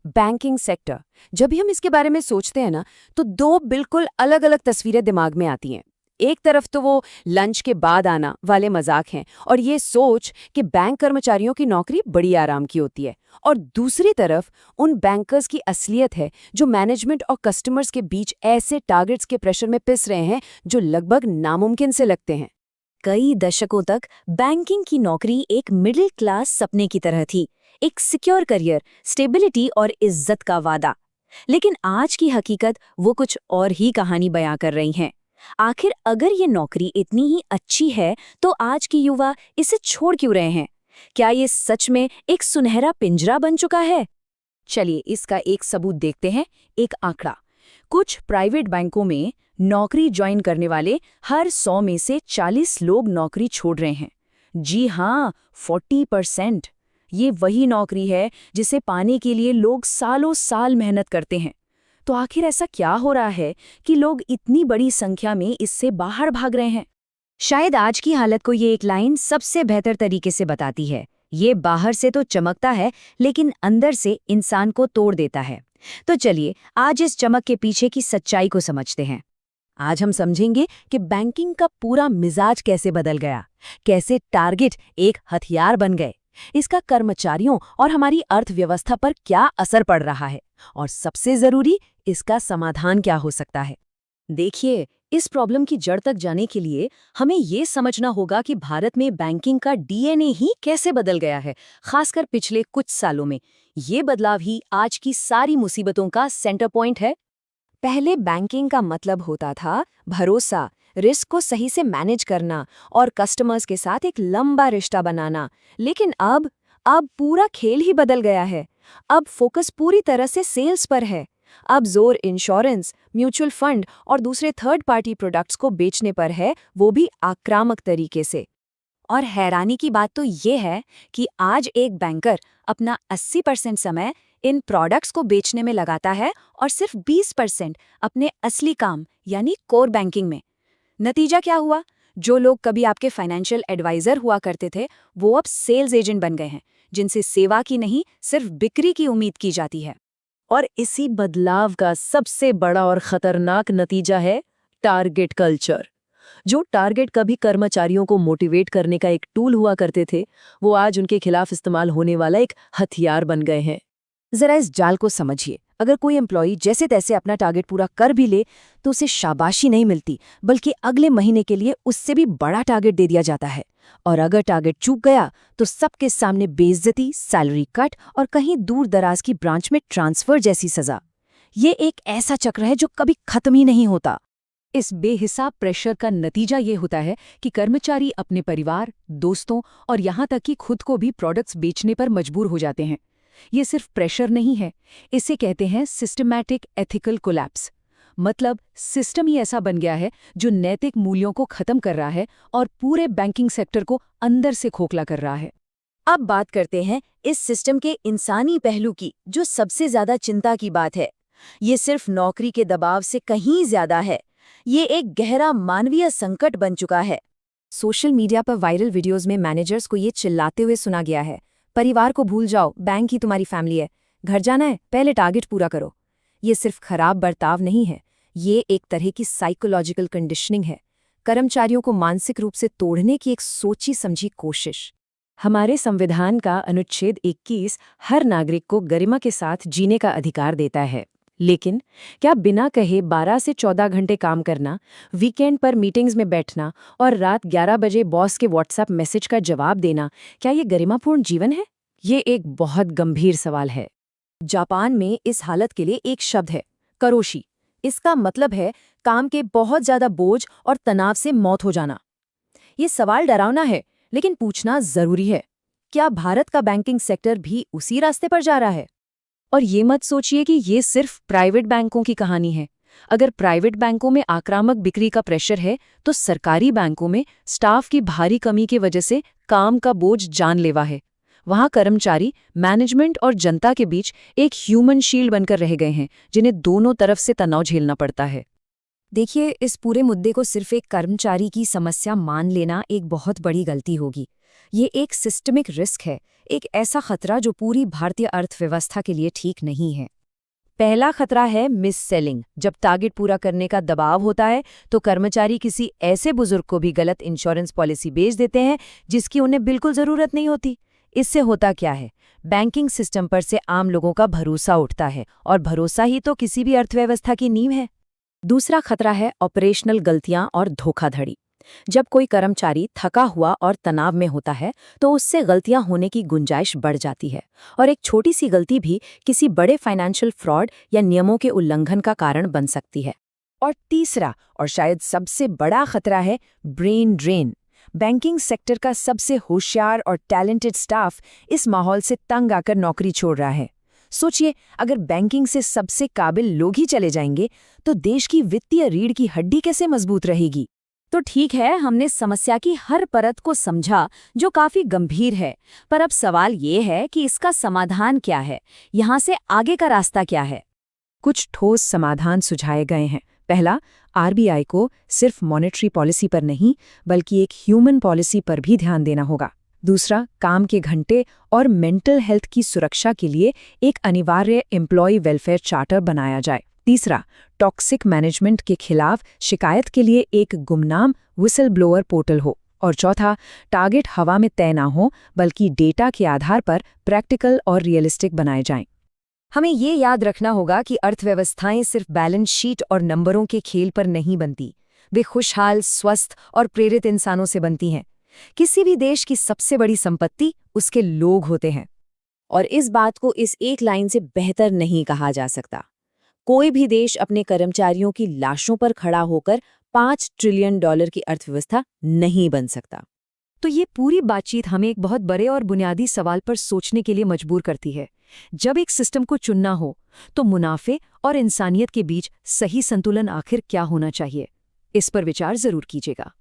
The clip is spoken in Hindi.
Banking sector. जब भी हम इसके बारे में सोचते हैं ना, तो दो बिल्कुल अलग अलग तस्वीरें दिमाग में आती हैं। एक तरफ तो वो लंच के बाद आना वाले मजाक हैं और ये सोच कि बैंक कर्मचारियों की नौकरी बड़ी आराम की होती है, और दूसरी तरफ उन बैंकर्स की असलियत है जो मैनेजमेंट और कस्टमर्स के बीच ऐसे टारगेट्स के प्रेशर में पिस रहे हैं जो लगभग नामुमकिन से लगते हैं। कई दशकों तक बैंकिंग की नौकरी एक मिडिल क्लास सपने की तरह थी, एक सिक्योर करियर, स्टेबिलिटी और इज्जत का वादा। लेकिन आज की हकीकत वो कुछ और ही कहानी बयां कर रही है। आखिर अगर ये नौकरी इतनी ही अच्छी है तो आज की युवा इसे छोड़ क्यों रहे हैं? क्या ये सच में एक सुनहरा पिंजरा बन चुका है? चलिए इसका एक सबूत देखते हैं, एक आंकड़ा। कुछ प्राइवेट बैंकों में नौकरी ज्वाइन करने वाले हर 100 में से 40 लोग नौकरी छोड़ रहे हैं। जी हाँ, 40%। ये वही नौकरी है जिसे पाने के लिए लोग सालों साल मेहनत करते हैं। तो आखिर ऐसा क्या हो रहा है कि लोग इतनी बड़ी संख्या में इससे बाहर भाग रहे हैं? शायद आज की हालत को ये एक लाइन सबसे बेहतर तरीके से बताती है। ये बाहर से तो चमकता है, लेकिन अंदर से इंसान को तोड़ देता है। तो चलिए आज इस चमक के पीछे की सच्चाई को समझते हैं। आज हम समझेंगे कि बैंकिंग का पूरा मिजाज कैसे बदल गया, कैसे टारगेट एक हथियार बन गए, इसका कर्मचारियों और हमारी अर्थव्यवस्था पर क्या असर पड़ रहा है, और सबसे जरूरी, इसका समाधान क्या हो सकता है। देखिए, इस प्रॉब्लम की जड़ तक जाने के लिए हमें ये समझना होगा कि भारत में बैंकिंग का डीएनए ही कैसे बदल गया है, खासकर पिछले कुछ सालों में। ये बदलाव ही आज की सारी मुसीबतों का सेंटर पॉइंट है। पहले बैंकिंग का मतलब होता था भरोसा, रिस्क को सही से मैनेज करना और कस्टमर्स के साथ एक लंबा रिश्ता बनाना। लेकिन अब पूरा खेल ही बदल गया है। अब फोकस पूरी तरह से सेल्स पर है। अब जोर इंश्योरेंस, म्यूचुअल फंड और दूसरे थर्ड पार्टी प्रोडक्ट्स को बेचने पर है, वो भी आक्रामक तरीके से। और हैरानी की बात तो ये है कि आज एक बैंकर अपना 80% समय इन प्रोडक्ट्स को बेचने में लगाता है और सिर्फ 20% अपने असली काम यानी कोर बैंकिंग में। नतीजा क्या हुआ? जो लोग कभी आपके फाइनेंशियल एडवाइजर हुआ करते थे, वो अब सेल्स एजेंट बन गए हैं, जिनसे सेवा की नहीं सिर्फ बिक्री की उम्मीद की जाती है। और इसी बदलाव का सबसे बड़ा और खतरनाक नतीजा है टारगेट कल्चर। जो टारगेट कभी कर्मचारियों को मोटिवेट करने का एक टूल हुआ करते थे, वो आज उनके खिलाफ इस्तेमाल होने वाला एक हथियार बन गए हैं। जरा इस जाल को समझिए। अगर कोई एम्प्लॉई जैसे तैसे अपना टारगेट पूरा कर भी ले तो उसे शाबाशी नहीं मिलती, बल्कि अगले महीने के लिए उससे भी बड़ा टारगेट दे दिया जाता है। और अगर टारगेट चूक गया तो सबके सामने बेइज्जती, सैलरी कट और कहीं दूर दराज की ब्रांच में ट्रांसफर जैसी सजा। ये एक ऐसा चक्र है जो कभी खत्म ही नहीं होता। इस बेहिसाब प्रेशर का नतीजा ये होता है कि कर्मचारी अपने परिवार, दोस्तों और यहाँ तक कि खुद को भी प्रोडक्ट्स बेचने पर मजबूर हो जाते हैं। ये सिर्फ प्रेशर नहीं है, इसे कहते हैं सिस्टमैटिक एथिकल कोलैप्स। मतलब सिस्टम ही ऐसा बन गया है जो नैतिक मूल्यों को खत्म कर रहा है और पूरे बैंकिंग सेक्टर को अंदर से खोखला कर रहा है। अब बात करते हैं इस सिस्टम के इंसानी पहलू की, जो सबसे ज्यादा चिंता की बात है। ये सिर्फ नौकरी के दबाव से कहीं ज्यादा है। ये एक गहरा मानवीय संकट बन चुका है। सोशल मीडिया पर वायरल वीडियोस में मैनेजर्स को ये चिल्लाते हुए सुना गया है, परिवार को भूल जाओ, बैंक ही तुम्हारी फैमिली है, घर जाना है पहले टारगेट पूरा करो। ये सिर्फ खराब बर्ताव नहीं है, ये एक तरह की साइकोलॉजिकल कंडीशनिंग है, कर्मचारियों को मानसिक रूप से तोड़ने की एक सोची समझी कोशिश। हमारे संविधान का अनुच्छेद 21 हर नागरिक को गरिमा के साथ जीने का अधिकार देता है। लेकिन क्या बिना कहे 12 से 14 घंटे काम करना, वीकेंड पर मीटिंग्स में बैठना और रात 11 बजे बॉस के व्हाट्सएप मैसेज का जवाब देना, क्या ये गरिमापूर्ण जीवन है? ये एक बहुत गंभीर सवाल है। जापान में इस हालत के लिए एक शब्द है, करोशी। इसका मतलब है काम के बहुत ज्यादा बोझ और तनाव से मौत हो जाना। ये सवाल डरावना है, लेकिन पूछना जरूरी है। क्या भारत का बैंकिंग सेक्टर भी उसी रास्ते पर जा रहा है? और ये मत सोचिए कि ये सिर्फ प्राइवेट बैंकों की कहानी है। अगर प्राइवेट बैंकों में आक्रामक बिक्री का प्रेशर है, तो सरकारी बैंकों में स्टाफ की भारी कमी की वजह से काम का बोझ जानलेवा है। वहाँ कर्मचारी, मैनेजमेंट और जनता के बीच एक ह्यूमन शील्ड बनकर रह गए हैं, जिन्हें दोनों तरफ से तनाव झेलना पड़ता है। देखिए, इस पूरे मुद्दे को सिर्फ एक कर्मचारी की समस्या मान लेना एक बहुत बड़ी गलती होगी। ये एक सिस्टमिक रिस्क है, एक ऐसा खतरा जो पूरी भारतीय अर्थव्यवस्था के लिए ठीक नहीं है। पहला खतरा है मिस सेलिंग। जब टारगेट पूरा करने का दबाव होता है तो कर्मचारी किसी ऐसे बुजुर्ग को भी गलत इंश्योरेंस पॉलिसी बेच देते हैं जिसकी उन्हें बिल्कुल जरूरत नहीं होती। इससे होता क्या है, बैंकिंग सिस्टम पर से आम लोगों का भरोसा उठता है, और भरोसा ही तो किसी भी अर्थव्यवस्था की नींव है। दूसरा खतरा है ऑपरेशनल गलतियां और धोखाधड़ी। जब कोई कर्मचारी थका हुआ और तनाव में होता है तो उससे गलतियां होने की गुंजाइश बढ़ जाती है, और एक छोटी सी गलती भी किसी बड़े फाइनेंशियल फ्रॉड या नियमों के उल्लंघन का कारण बन सकती है। और तीसरा और शायद सबसे बड़ा खतरा है ब्रेन ड्रेन। बैंकिंग सेक्टर का सबसे होशियार और टैलेंटेड स्टाफ इस माहौल से तंग आकर नौकरी छोड़ रहा है। सोचिए, अगर बैंकिंग से सबसे काबिल लोग ही चले जाएंगे तो देश की वित्तीय रीढ़ की हड्डी कैसे मजबूत रहेगी। तो ठीक है, हमने समस्या की हर परत को समझा, जो काफी गंभीर है। पर अब सवाल ये है कि इसका समाधान क्या है, यहाँ से आगे का रास्ता क्या है। कुछ ठोस समाधान सुझाए गए हैं। पहला, आरबीआई को सिर्फ मॉनेटरी पॉलिसी पर नहीं बल्कि एक ह्यूमन पॉलिसी पर भी ध्यान देना होगा। दूसरा, काम के घंटे और मेंटल हेल्थ की सुरक्षा के लिए एक अनिवार्य एम्प्लॉय वेलफेयर चार्टर बनाया जाए। तीसरा, टॉक्सिक मैनेजमेंट के खिलाफ शिकायत के लिए एक गुमनाम विसल ब्लोअर पोर्टल हो। और चौथा, टारगेट हवा में तय ना हो बल्कि डेटा के आधार पर प्रैक्टिकल और रियलिस्टिक बनाए जाएं। हमें ये याद रखना होगा कि अर्थव्यवस्थाएं सिर्फ बैलेंस शीट और नंबरों के खेल पर नहीं बनती, वे खुशहाल, स्वस्थ और प्रेरित इंसानों से बनती हैं। किसी भी देश की सबसे बड़ी संपत्ति उसके लोग होते हैं। और इस बात को इस एक लाइन से बेहतर नहीं कहा जा सकता, कोई भी देश अपने कर्मचारियों की लाशों पर खड़ा होकर $5 ट्रिलियन की अर्थव्यवस्था नहीं बन सकता। तो ये पूरी बातचीत हमें एक बहुत बड़े और बुनियादी सवाल पर सोचने के लिए मजबूर करती है। जब एक सिस्टम को चुनना हो तो मुनाफे और इंसानियत के बीच सही संतुलन आखिर क्या होना चाहिए, इस पर विचार जरूर कीजिएगा।